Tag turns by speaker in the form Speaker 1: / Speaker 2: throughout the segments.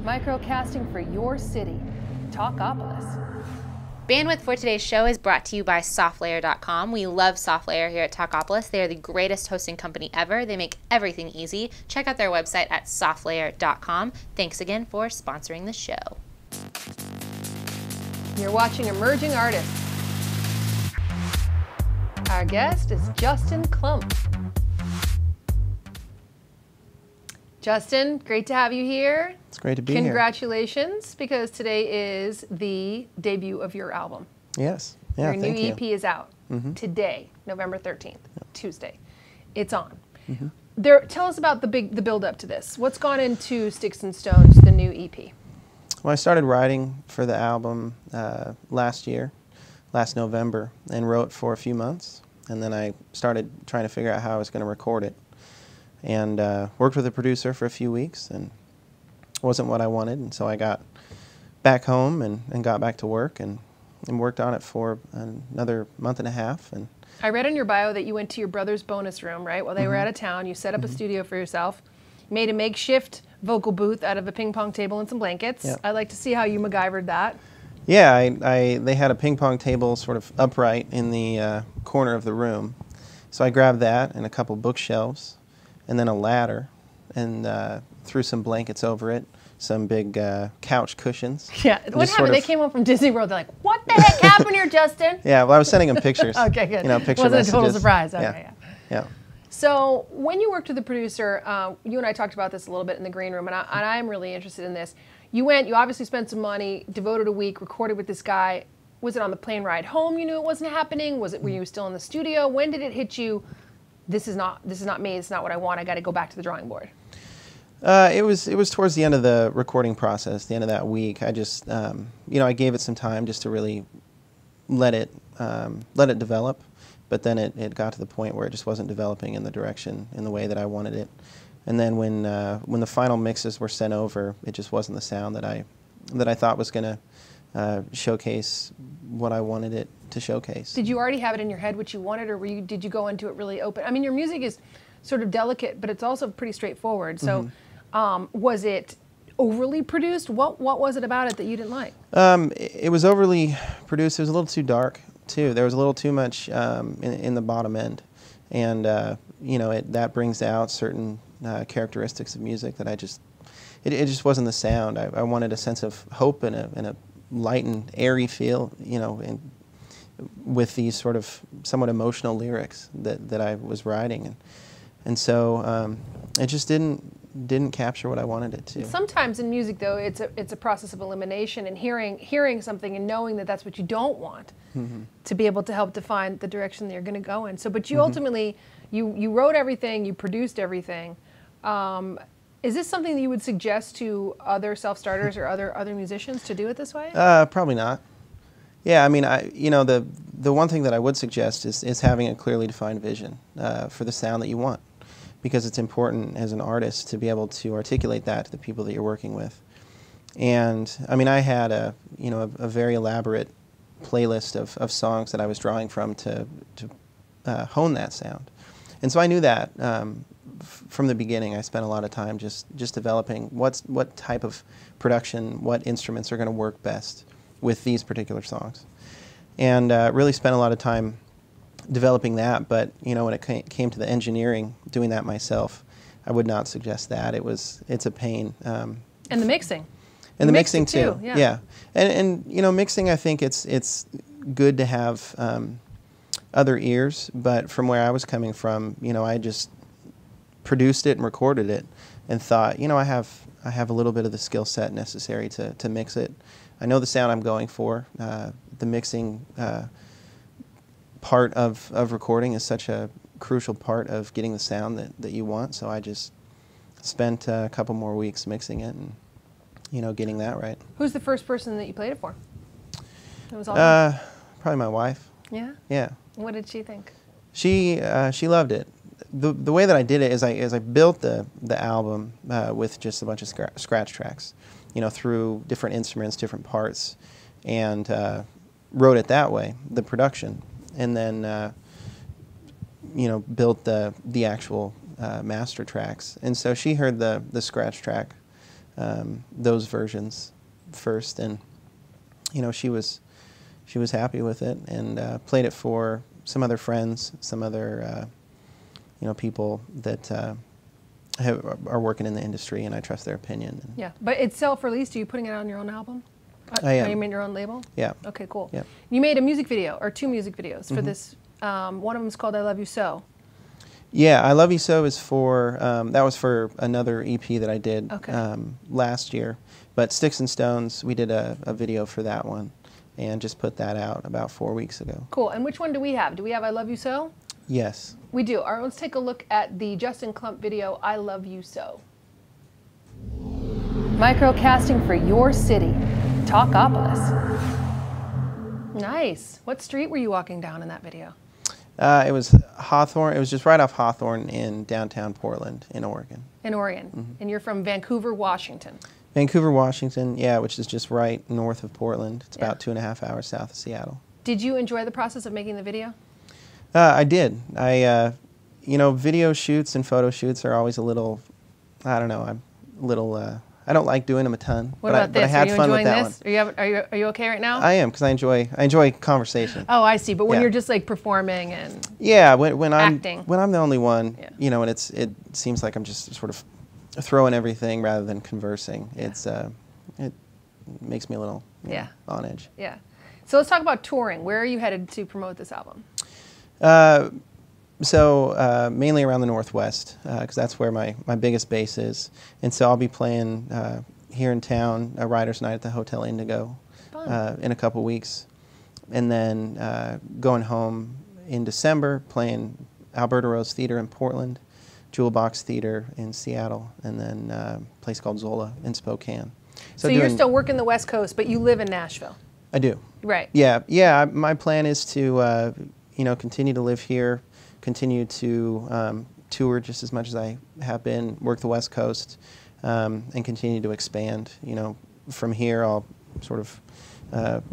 Speaker 1: Microcasting for your city. Talkapolis.
Speaker 2: Bandwidth for today's show is brought to you by SoftLayer.com. We love SoftLayer here at Talkapolis. They are the greatest hosting company ever. They make everything easy. Check out their website at SoftLayer.com. Thanks again for sponsoring the show.
Speaker 1: You're watching Emerging Artists. Our guest is Justin Klump. Justin, great to have you here.
Speaker 3: It's great to be here.
Speaker 1: Congratulations, because today is the debut of your album.
Speaker 3: Yes. Yeah,
Speaker 1: your new EP is out today, November 13th, Tuesday. It's on. Tell us about the build up to this. What's gone into Sticks and Stones, the new EP?
Speaker 3: Well, I started writing for the album last November, and wrote for a few months. And then I started trying to figure out how I was going to record it. And worked with a producer for a few weeks, and it wasn't what I wanted. And so I got back home and got back to work and worked on it for another month and a half. And
Speaker 1: I read in your bio that you went to your brother's bonus room, right? While they were out of town, you set up a studio for yourself, made a makeshift vocal booth out of a ping pong table and some blankets.
Speaker 3: Yeah.
Speaker 1: I'd like to see how you MacGyvered that.
Speaker 3: yeah, they had a ping pong table sort of upright in the corner of the room. So I grabbed that and a couple bookshelves, and then a ladder, and threw some blankets over it, some big couch cushions.
Speaker 1: Yeah, what happened? They came home from Disney World. They're like, "What the heck happened here, Justin?"
Speaker 3: Yeah, well, I was sending them pictures.
Speaker 1: Okay, good.
Speaker 3: You know, picture
Speaker 1: Wasn't
Speaker 3: messages.
Speaker 1: a total surprise. Okay,
Speaker 3: yeah.
Speaker 1: So when you worked with the producer, you and I talked about this a little bit in the green room, and I'm really interested in this. You obviously spent some money, devoted a week, recorded with this guy. Was it on the plane ride home you knew it wasn't happening? Were you still in the studio? When did it hit you? This is not me. It's not what I want. I got to go back to the drawing board.
Speaker 3: It was towards the end of the recording process, the end of that week. I just, I gave it some time just to really let it develop. But then it got to the point where it just wasn't developing in the way that I wanted it. And then when the final mixes were sent over, it just wasn't the sound that I thought was going to showcase what I wanted it to showcase.
Speaker 1: Did you already have it in your head what you wanted, or did you go into it really open? I mean, your music is sort of delicate, but it's also pretty straightforward. So was it overly produced? What was it about it that you didn't like?
Speaker 3: It was overly produced. It was a little too dark, too. There was a little too much in the bottom end. And, that brings out certain characteristics of music that it just wasn't the sound. I wanted a sense of hope and a light and airy feel, with these sort of somewhat emotional lyrics that I was writing, and so it just didn't capture what I wanted it to.
Speaker 1: Sometimes in music, though, it's a process of elimination, and hearing something and knowing that that's what you don't want, to be able to help define the direction that you're going to go in. So, but you ultimately you wrote everything, you produced everything. Is this something that you would suggest to other self-starters or other musicians to do it this way?
Speaker 3: Probably not. Yeah, I mean, the one thing that I would suggest is having a clearly defined vision for the sound that you want, because it's important as an artist to be able to articulate that to the people that you're working with. And I mean, I had a very elaborate playlist of songs that I was drawing from to hone that sound, and so I knew that. From the beginning, I spent a lot of time just developing what type of production, what instruments are going to work best with these particular songs, and really spent a lot of time developing that. But when it came to the engineering, doing that myself, I would not suggest that. It's a pain.
Speaker 1: And the mixing.
Speaker 3: And the mixing too.
Speaker 1: Yeah.
Speaker 3: And mixing, I think it's good to have other ears. But from where I was coming from, I just produced it and recorded it, and thought, I have a little bit of the skill set necessary to mix it. I know the sound I'm going for. The mixing part of recording is such a crucial part of getting the sound that you want. So I just spent a couple more weeks mixing it and getting that right.
Speaker 1: Who's the first person that you played it for? It was all
Speaker 3: probably my wife.
Speaker 1: Yeah.
Speaker 3: Yeah.
Speaker 1: What did she think?
Speaker 3: She loved it. The way that I did it is I built the album with just a bunch of scratch tracks, through different instruments, different parts, and wrote it that way, the production, and then built the actual master tracks. And so she heard the scratch track those versions first, and she was happy with it, and played it for some other friends, some other people that are working in the industry, and I trust their opinion.
Speaker 1: Yeah, but it's self-released. Are you putting it on your own album?
Speaker 3: I am.
Speaker 1: Are you in your own label?
Speaker 3: Yeah.
Speaker 1: Okay, cool.
Speaker 3: Yeah.
Speaker 1: You made a music video, or 2 music videos for this. One of them is called "I Love You So."
Speaker 3: Yeah, I Love You So is for, that was for another EP that I did last year. But Sticks and Stones, we did a video for that one, and just put that out about 4 weeks ago.
Speaker 1: Cool. And which one do we have? Do we have "I Love You So"?
Speaker 3: Yes.
Speaker 1: We do. All right, let's take a look at the Justin Klump video, "I Love You So." Microcasting for your city, Talkapolis. Nice. What street were you walking down in that video?
Speaker 3: It was Hawthorne. It was just right off Hawthorne in downtown Portland, in Oregon.
Speaker 1: In Oregon. And you're from Vancouver, Washington.
Speaker 3: Vancouver, Washington, yeah, which is just right north of Portland. It's about 2.5 hours south of Seattle.
Speaker 1: Did you enjoy the process of making the video?
Speaker 3: I did. Video shoots and photo shoots are always a little, I don't know, I don't like doing them a ton.
Speaker 1: What about this?
Speaker 3: But I had fun with that
Speaker 1: one. Are you okay right now?
Speaker 3: I am, because I enjoy conversation.
Speaker 1: Oh, I see. But when you're just like performing and
Speaker 3: when
Speaker 1: acting.
Speaker 3: I'm the only one, and it seems like I'm just sort of throwing everything rather than conversing.
Speaker 1: Yeah.
Speaker 3: It makes me a little on edge.
Speaker 1: Yeah. So let's talk about touring. Where are you headed to promote this album?
Speaker 3: Mainly around the Northwest, because that's where my biggest base is. And so I'll be playing here in town, a writer's night at the Hotel Indigo in a couple weeks. And then going home in December, playing Alberta Rose Theater in Portland, Jewel Box Theater in Seattle, and then a place called Zola in Spokane.
Speaker 1: So you're still working the West Coast, but you live in Nashville?
Speaker 3: I do.
Speaker 1: Right.
Speaker 3: Yeah. My plan is to continue to live here, continue to tour just as much as I have been, work the West Coast, and continue to expand. From here I'll sort of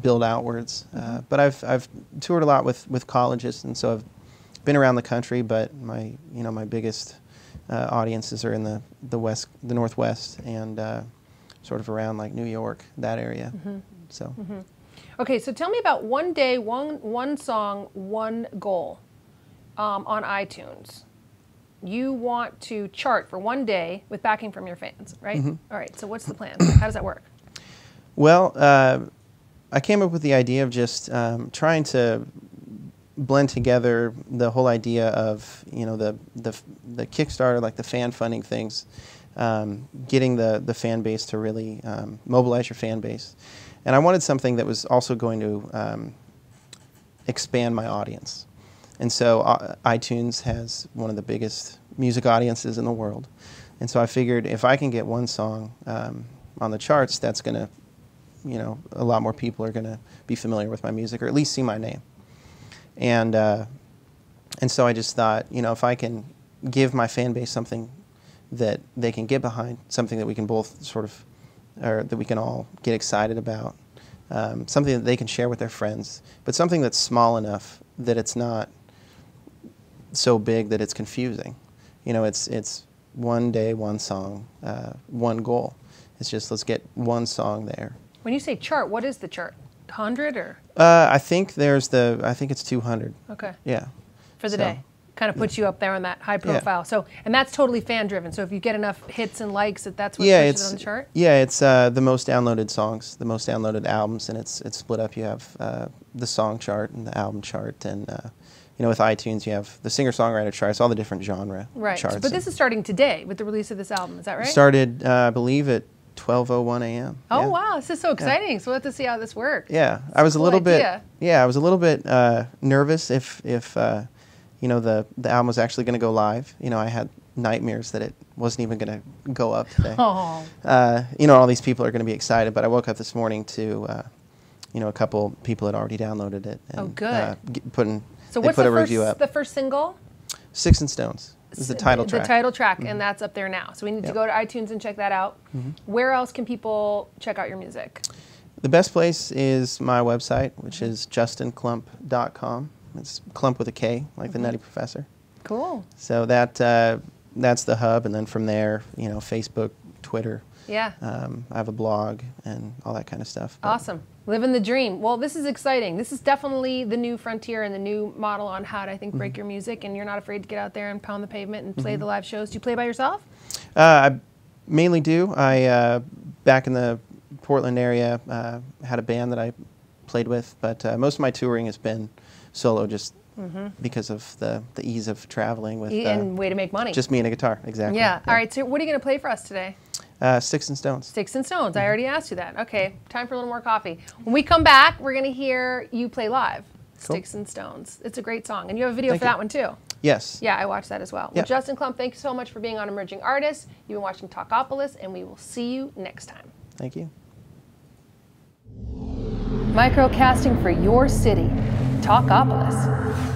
Speaker 3: build outwards. But I've toured a lot with colleges, and so I've been around the country. But my biggest audiences are in the Northwest and sort of around like New York, that area. So.
Speaker 1: Okay, so tell me about one day, one song, one goal on iTunes. You want to chart for one day with backing from your fans, right? All right, so what's the plan? How does that work?
Speaker 3: Well, I came up with the idea of just trying to blend together the whole idea of the Kickstarter, like the fan funding things, getting the fan base to really mobilize your fan base. And I wanted something that was also going to expand my audience. And so iTunes has one of the biggest music audiences in the world. And so I figured if I can get one song on the charts, that's going to, a lot more people are going to be familiar with my music, or at least see my name. And so I just thought, if I can give my fan base something that they can get behind, something that we can both sort of, or that we can all get excited about, something that they can share with their friends, but something that's small enough that it's not so big that it's confusing. It's one day, one song, one goal. It's just, let's get one song there.
Speaker 1: When you say chart, what is the chart? 100 or?
Speaker 3: I think it's 200.
Speaker 1: Okay.
Speaker 3: Yeah.
Speaker 1: For the day. Kind of puts you up there on that high profile.
Speaker 3: Yeah.
Speaker 1: So, and that's totally fan driven. So if you get enough hits and likes, that's what pushes it on the chart?
Speaker 3: Yeah, it's the most downloaded songs, the most downloaded albums, and it's split up. You have the song chart and the album chart, and with iTunes you have the singer-songwriter charts, all the different genre charts.
Speaker 1: But this is starting today with the release of this album, is that right?
Speaker 3: Started, I believe, at 12:01 a.m.
Speaker 1: Oh wow, this is so exciting! So we'll have to see how this works.
Speaker 3: Yeah, I was a little bit. Yeah, I was a little bit nervous if the album was actually going to go live. I had nightmares that it wasn't even going to go up today.
Speaker 1: Oh.
Speaker 3: All these people are going to be excited, but I woke up this morning to, a couple people had already downloaded it. And,
Speaker 1: oh, good.
Speaker 3: So what's
Speaker 1: the
Speaker 3: review up.
Speaker 1: The first single?
Speaker 3: Sticks and Stones is the title track.
Speaker 1: The title track, and that's up there now. So we need to go to iTunes and check that out. Where else can people check out your music?
Speaker 3: The best place is my website, which is justinklump.com. It's Klump with a K, like the Nutty Professor.
Speaker 1: Cool.
Speaker 3: So that's the hub, and then from there, Facebook, Twitter,
Speaker 1: Yeah.
Speaker 3: I have a blog and all that kind of stuff.
Speaker 1: Awesome. Living the dream. Well, this is exciting. This is definitely the new frontier and the new model on how to, I think, break your music, and you're not afraid to get out there and pound the pavement and play the live shows. Do you play by yourself?
Speaker 3: I mainly do. I, back in the Portland area, had a band that I played with, but most of my touring has been solo, just because of the ease of traveling with
Speaker 1: And way to make money.
Speaker 3: just me and a guitar. Exactly.
Speaker 1: Yeah. All right. So what are you going to play for us today?
Speaker 3: Sticks and Stones.
Speaker 1: Sticks and Stones. I already asked you that. Okay. Time for a little more coffee. When we come back, we're going to hear you play live.
Speaker 3: Cool.
Speaker 1: Sticks and Stones. It's a great song. And you have a video
Speaker 3: Thank
Speaker 1: for
Speaker 3: you.
Speaker 1: that one too.
Speaker 3: Yes.
Speaker 1: Yeah, I watched that as well.
Speaker 3: Yeah.
Speaker 1: Well, Justin Klump, thank you so much for being on Emerging Artists. You've been watching Talkapolis, and we will see you next time.
Speaker 3: Thank you.
Speaker 1: Microcasting for your city. Talkapolis.